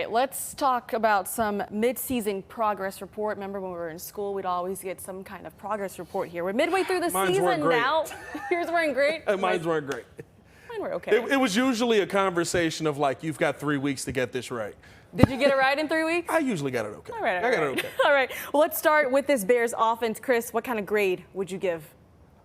Let's talk about some mid-season progress report. Remember when we were in school, we'd always get some kind of progress report here. We're midway through the season now. Yours weren't great? Mine weren't great. Mine were okay. It was usually a conversation of like, you've got 3 weeks to get this right. Did you get it right in 3 weeks? I usually got it okay. All right, I got it okay. All right. Well, let's start with this Bears offense. Chris, what kind of grade would you give?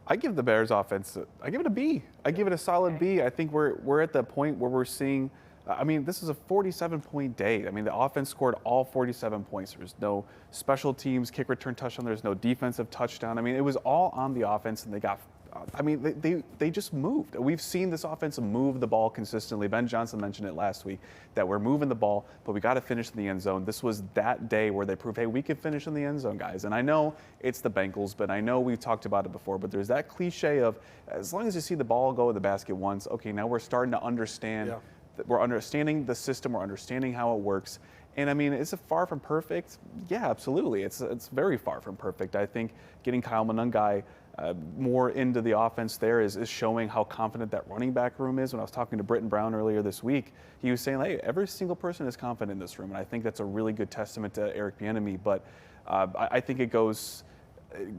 I give the Bears offense, I give it a B. I give it a solid B. I think we're at the point where we're seeing, I mean, this is a 47-point day. I mean, the offense scored all 47 points. There's no special teams, kick return touchdown. There's no defensive touchdown. I mean, it was all on the offense, and they got, I mean, they just moved. We've seen this offense move the ball consistently. Ben Johnson mentioned it last week, that we're moving the ball, but we got to finish in the end zone. This was that day where they proved, hey, we can finish in the end zone, guys. And I know it's the Bengals, but I know we've talked about it before, but there's that cliche of, as long as you see the ball go in the basket once, okay, now we're starting to understand. Yeah. We're understanding the system. We're understanding how it works. And I mean, is it far from perfect? Yeah, absolutely. It's very far from perfect. I think getting Kyle Monangai more into the offense there is showing how confident that running back room is. When I was talking to Britton Brown earlier this week, he was saying, hey, every single person is confident in this room. And I think that's a really good testament to Eric Bieniemy. But I think it goes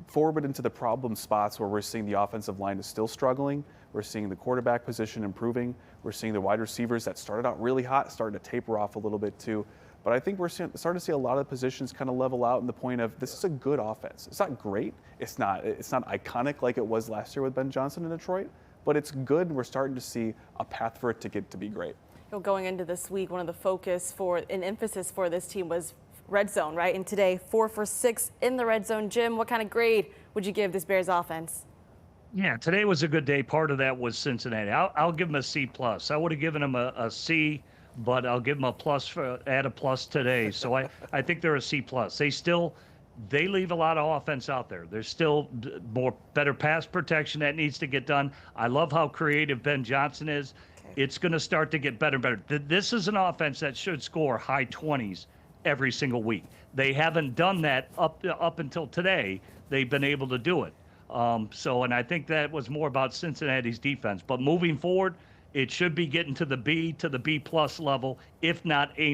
forward into the problem spots where we're seeing the offensive line is still struggling. We're seeing the quarterback position improving. We're seeing the wide receivers that started out really hot starting to taper off a little bit too. But I think we're starting to see a lot of the positions kind of level out in the point of this is a good offense. It's not great. It's not iconic like it was last year with Ben Johnson in Detroit, but it's good, and we're starting to see a path for it to get to be great. Going into this week, one of the focus for an emphasis for this team was red zone, right? And today, 4 for 6 in the red zone. Jim, what kind of grade would you give this Bears offense? Yeah, today was a good day. Part of that was Cincinnati. I'll give them a C+. I would have given them a C, but I'll give them a plus add a plus today. So I think they're a C+. They leave a lot of offense out there. There's still better pass protection that needs to get done. I love how creative Ben Johnson is. Okay. It's going to start to get better and better. This is an offense that should score high 20s every single week. They haven't done that up until today. They've been able to do it. And I think that was more about Cincinnati's defense. But moving forward, it should be getting to the B plus level, if not A-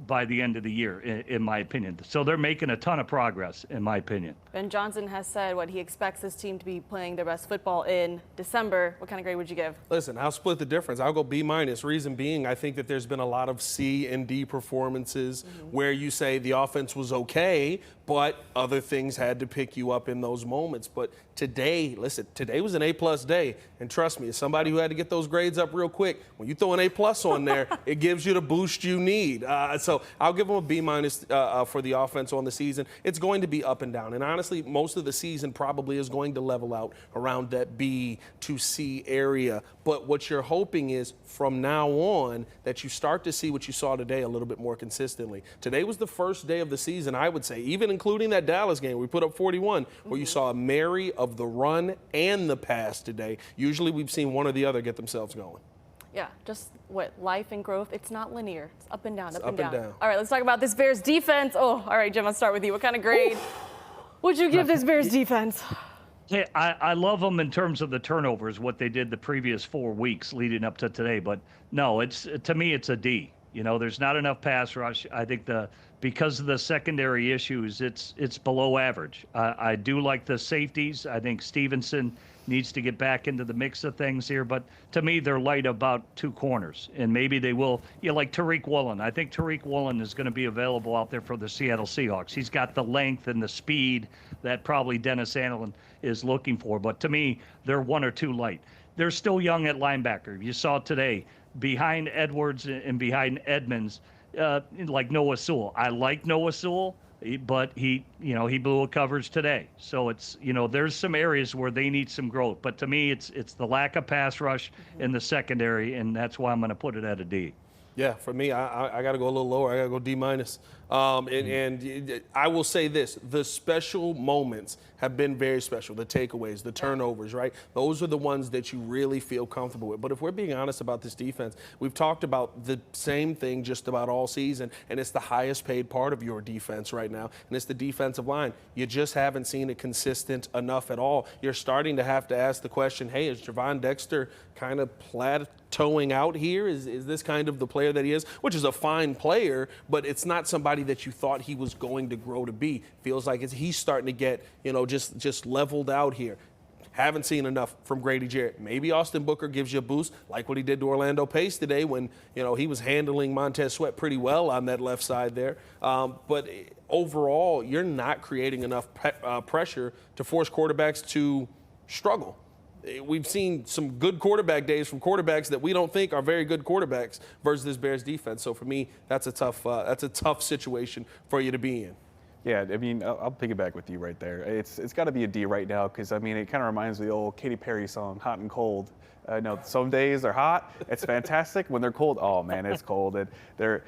by the end of the year, in my opinion. So they're making a ton of progress, in my opinion. Ben Johnson has said what he expects this team to be playing their best football in December. What kind of grade would you give? Listen, I'll split the difference. I'll go B-. Reason being, I think that there's been a lot of C and D performances where you say the offense was okay, but other things had to pick you up in those moments. But today, listen, today was an A+ day. And trust me, as somebody who had to get those grades up real quick, when you throw an A+ on there, it gives you the boost you need. So I'll give them a B- for the offense on the season. It's going to be up and down. And honestly, most of the season probably is going to level out around that B to C area. But what you're hoping is from now on that you start to see what you saw today a little bit more consistently. Today was the first day of the season, I would say, even including that Dallas game. We put up 41, where you saw a marry of the run and the pass today. Usually we've seen one or the other get themselves going. Yeah, just what life and growth, it's not linear. It's up and down, it's up and down. All right, let's talk about this Bears defense. Oh, all right, Jim, I'll start with you. What kind of grade would you give this Bears defense? Yeah, I love them in terms of the turnovers, what they did the previous 4 weeks leading up to today. But no, to me, it's a D. You know, there's not enough pass rush. I think because of the secondary issues, it's below average. I do like the safeties. I think Stevenson needs to get back into the mix of things here. But to me, they're light about 2 corners. And maybe they will, like Tariq Woolen. I think Tariq Woolen is going to be available out there for the Seattle Seahawks. He's got the length and the speed that probably Dennis Allen is looking for. But to me, they're 1 or 2 light. They're still young at linebacker. You saw today, behind Edwards and behind Edmonds, like Noah Sewell. I like Noah Sewell, but he blew a coverage today. So it's, there's some areas where they need some growth. But to me, it's the lack of pass rush in the secondary, and that's why I'm going to put it at a D. Yeah, for me, I got to go a little lower. I got to go D-. And I will say this, the special moments have been very special, the takeaways, the turnovers, right? Those are the ones that you really feel comfortable with. But if we're being honest about this defense, we've talked about the same thing just about all season, and it's the highest paid part of your defense right now, and it's the defensive line. You just haven't seen it consistent enough at all. You're starting to have to ask the question, hey, is Javon Dexter kind of towing out here? Is this kind of the player that he is? Which is a fine player, but it's not somebody that you thought he was going to grow to be. Feels like he's starting to get, just leveled out here. Haven't seen enough from Grady Jarrett. Maybe Austin Booker gives you a boost, like what he did to Orlando Pace today when, he was handling Montez Sweat pretty well on that left side there. But overall, you're not creating enough pressure to force quarterbacks to struggle. We've seen some good quarterback days from quarterbacks that we don't think are very good quarterbacks versus this Bears defense. So for me, that's a tough situation for you to be in. Yeah, I mean, I'll piggyback with you right there. It's got to be a D right now because, I mean, it kind of reminds me of the old Katy Perry song, Hot and Cold. No, some days they're hot, it's fantastic. When they're cold, oh, man, it's cold. And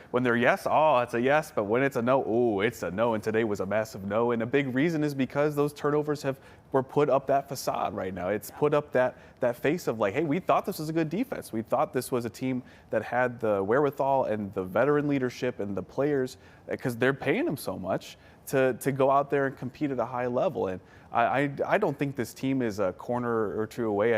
when they're yes, oh, it's a yes. But when it's a no, oh, it's a no. And today was a massive no. And a big reason is because those turnovers were put up that facade right now. It's put up that face of like, hey, we thought this was a good defense. We thought this was a team that had the wherewithal and the veteran leadership and the players, because they're paying them so much, to go out there and compete at a high level. And I don't think this team is a corner or two away.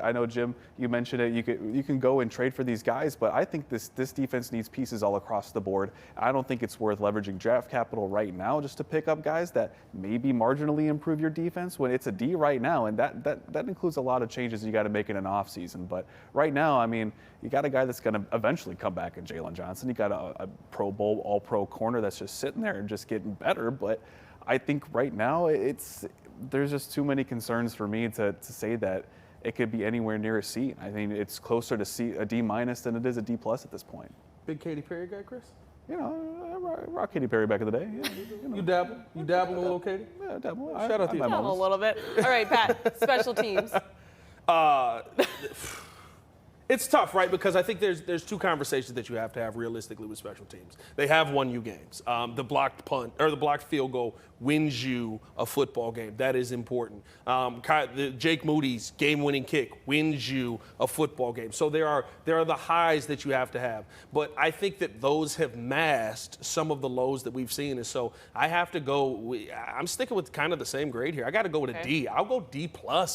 I know, Jim, you mentioned it. You can go and trade for these guys, but I think this defense needs pieces all across the board. I don't think it's worth leveraging draft capital right now just to pick up guys that maybe marginally improve your defense when it's a D right now, and that includes a lot of changes you got to make in an offseason. But right now, I mean, you got a guy that's going to eventually come back in Jalen Johnson. You got a Pro Bowl, All-Pro corner that's just sitting there and just getting better. But I think right now there's just too many concerns for me to say that it could be anywhere near a C. I think it's closer to a D- than it is a D+ at this point. Big Katy Perry guy, Chris? I rock Katy Perry back in the day. Yeah, You dabble? You dabble a little, Katy? Yeah, dabble. Shout out to you. A little bit. All right, Pat, special teams. It's tough, right? Because I think there's two conversations that you have to have realistically with special teams. They have won you games. The blocked punt or the blocked field goal wins you a football game. That is important. Jake Moody's game-winning kick wins you a football game. So there are the highs that you have to have. But I think that those have masked some of the lows that we've seen. And so I have to go. I'm sticking with kind of the same grade here. I got to go with a D. I'll go D+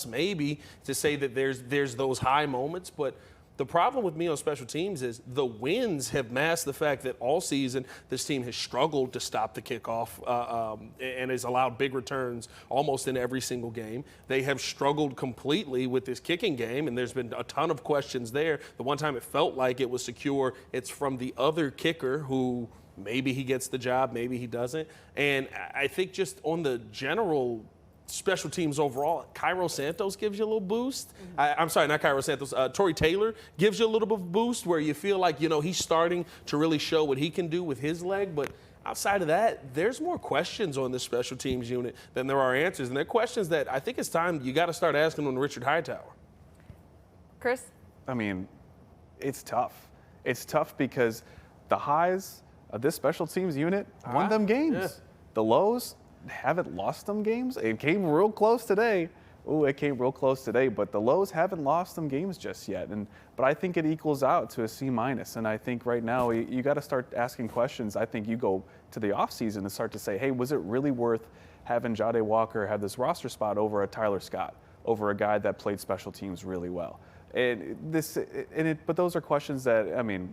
maybe to say that there's those high moments, but. The problem with me on special teams is the wins have masked the fact that all season this team has struggled to stop the kickoff and has allowed big returns almost in every single game. They have struggled completely with this kicking game, and there's been a ton of questions there. The one time it felt like it was secure, it's from the other kicker who maybe he gets the job, maybe he doesn't. And I think just on the general special teams overall, Cairo Santos gives you a little boost. I'm sorry, not Cairo Santos. Tory Taylor gives you a little bit of a boost where you feel like, he's starting to really show what he can do with his leg. But outside of that, there's more questions on this special teams unit than there are answers. And they're questions that I think it's time you got to start asking on Richard Hightower. Chris? I mean, it's tough. It's tough because the highs of this special teams unit won them games. Yeah. The lows haven't lost them games. It came real close today. But the lows haven't lost them games just yet. But I think it equals out to a C-. And I think right now you got to start asking questions. I think you go to the offseason and start to say, hey, was it really worth having Jade Walker have this roster spot over a Tyler Scott, over a guy that played special teams really well? But those are questions that, I mean,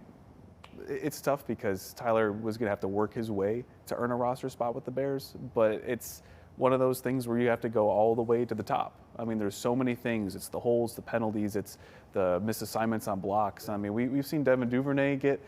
it's tough because Tyler was going to have to work his way to earn a roster spot with the Bears, but it's one of those things where you have to go all the way to the top. I mean, there's so many things. It's the holes, the penalties, it's the missed assignments on blocks. I mean, we've seen Devin Duvernay get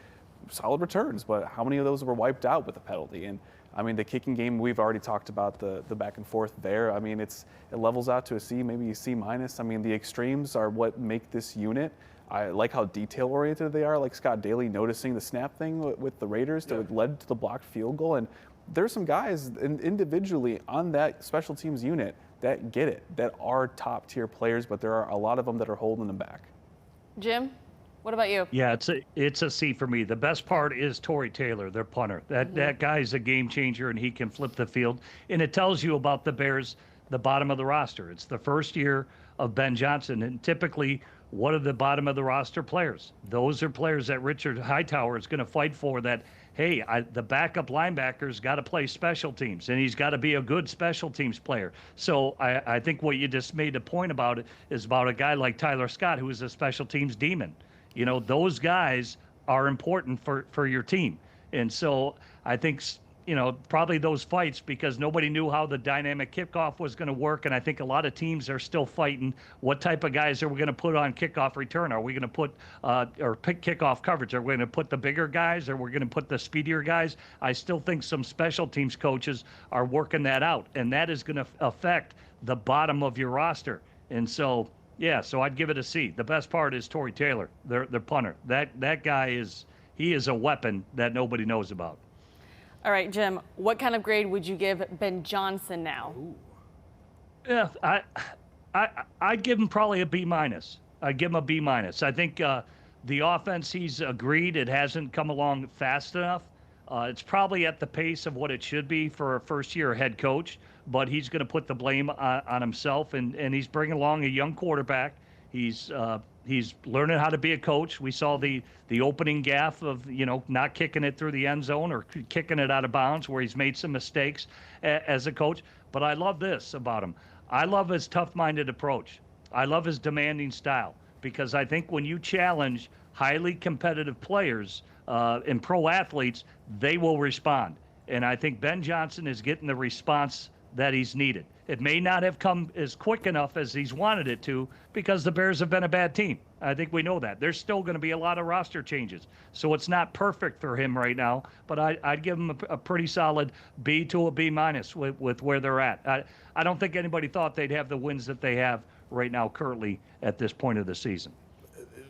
solid returns, but how many of those were wiped out with a penalty? And I mean, the kicking game, we've already talked about the back and forth there. I mean, it levels out to a C, maybe a C-. I mean, the extremes are what make this unit. I like how detail-oriented they are, like Scott Daly noticing the snap thing with the Raiders that led to the blocked field goal. And there's some guys individually on that special teams unit that get it, that are top-tier players, but there are a lot of them that are holding them back. Jim, what about you? Yeah, it's a C for me. The best part is Tory Taylor, their punter. That guy's a game changer, and he can flip the field. And it tells you about the Bears, the bottom of the roster. It's the first year of Ben Johnson, and typically – what are the bottom of the roster players? Those are players that Richard Hightower is going to fight for that, hey, the backup linebacker's got to play special teams, and he's got to be a good special teams player. So I think what you just made a point about it is about a guy like Tyler Scott, who is a special teams demon. You know, those guys are important for your team. And so I think, you know, probably those fights, because nobody knew how the dynamic kickoff was going to work. And I think a lot of teams are still fighting what type of guys are we going to put on kickoff return? Are we going to put or pick kickoff coverage? Are we going to put the bigger guys? Or we're going to put the speedier guys? I still think some special teams coaches are working that out, and that is going to affect the bottom of your roster. And so, yeah, so I'd give it a C. The best part is Torrey Taylor, the punter. That guy is a weapon that nobody knows about. All right, Jim, what kind of grade would you give Ben Johnson now? Ooh. Yeah, I'd give him probably a B minus. I'd give him a B minus. I think the offense, he's agreed it hasn't come along fast enough. It's probably at the pace of what it should be for a first-year head coach, but he's going to put the blame on himself, and he's bringing along a young quarterback. He's learning how to be a coach. We saw the opening gaffe of, you know, not kicking it through the end zone or kicking it out of bounds, where he's made some mistakes as a coach. But I love this about him. I love his tough-minded approach. I love his demanding style, because I think when you challenge highly competitive players and pro athletes, they will respond. And I think Ben Johnson is getting the response that he's needed. It may not have come as quick enough as he's wanted it to, because the Bears have been a bad team. I think we know that. There's still going to be a lot of roster changes. So it's not perfect for him right now, but I'd give him a pretty solid B to a B minus with where they're at. I don't think anybody thought they'd have the wins that they have right now currently at this point of the season.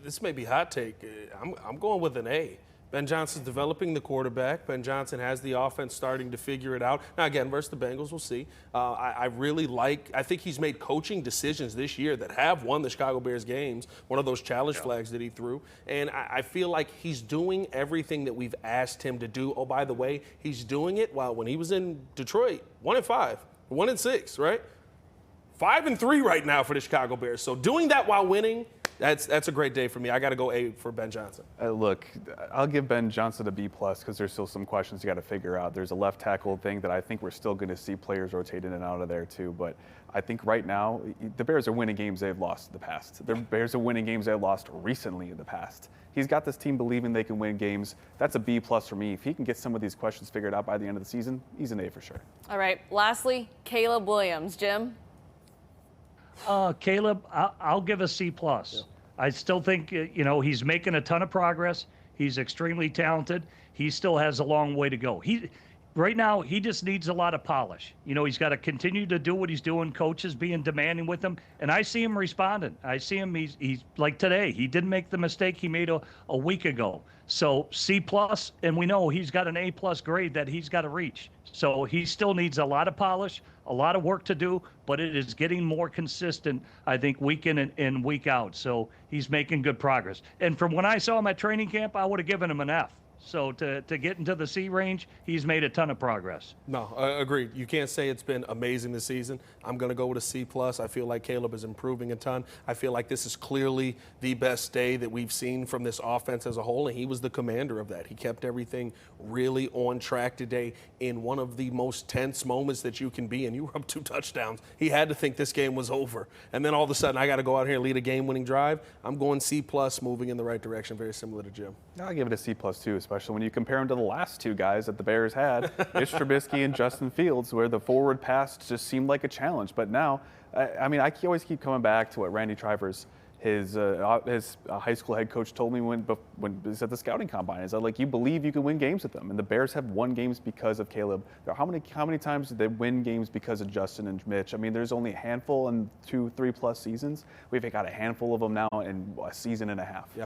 This may be hot take. I'm going with an A. Ben Johnson's developing the quarterback. Ben Johnson has the offense starting to figure it out. Now, again, versus the Bengals, we'll see. I think he's made coaching decisions this year that have won the Chicago Bears games, one of those challenge flags that he threw. And I feel like he's doing everything that we've asked him to do. Oh, by the way, he's doing it while when he was in Detroit, 1-5, 1-6, right? 5-3 right now for the Chicago Bears. So doing that while winning, that's a great day for me. I got to go A for Ben Johnson. Look, I'll give Ben Johnson a B plus, because there's still some questions you got to figure out. There's a left tackle thing that I think we're still going to see players rotate in and out of there too. But I think right now the Bears are winning games they've lost in the past. The Bears are winning games they've lost recently in the past. He's got this team believing they can win games. That's a B plus for me. If he can get some of these questions figured out by the end of the season, he's an A for sure. All right, lastly, Caleb Williams. Jim? Caleb, I'll give a C plus. Yeah. I still think, you know, he's making a ton of progress. He's extremely talented. He still has a long way to go. Right now, he just needs a lot of polish. You know, he's got to continue to do what he's doing. Coaches being demanding with him, and I see him responding. I see him. He's like today. He didn't make the mistake he made a week ago. So C plus, and we know he's got an A plus grade that he's got to reach. So he still needs a lot of polish, a lot of work to do, but it is getting more consistent, I think, week in and week out. So he's making good progress. And from when I saw him at training camp, I would have given him an F. So to get into the C range, he's made a ton of progress. No, agreed. You can't say it's been amazing this season. I'm going to go with a C+. I feel like Caleb is improving a ton. I feel like this is clearly the best day that we've seen from this offense as a whole, and he was the commander of that. He kept everything really on track today in one of the most tense moments that you can be in. You were up 2 touchdowns. He had to think this game was over. And then all of a sudden, I got to go out here and lead a game-winning drive. I'm going C+, moving in the right direction, very similar to Jim. I'll give it a C+ too, especially when you compare him to the last 2 guys that the Bears had, Mitch Trubisky and Justin Fields, where the forward pass just seemed like a challenge. But now, I mean, I always keep coming back to what Randy Trivers, his high school head coach, told me when he was at the scouting combine. Is that, like, you believe you can win games with them, and the Bears have won games because of Caleb. How many times did they win games because of Justin and Mitch? I mean, there's only a handful in 2-3+ seasons. We've got a handful of them now in a season and a half. Yeah.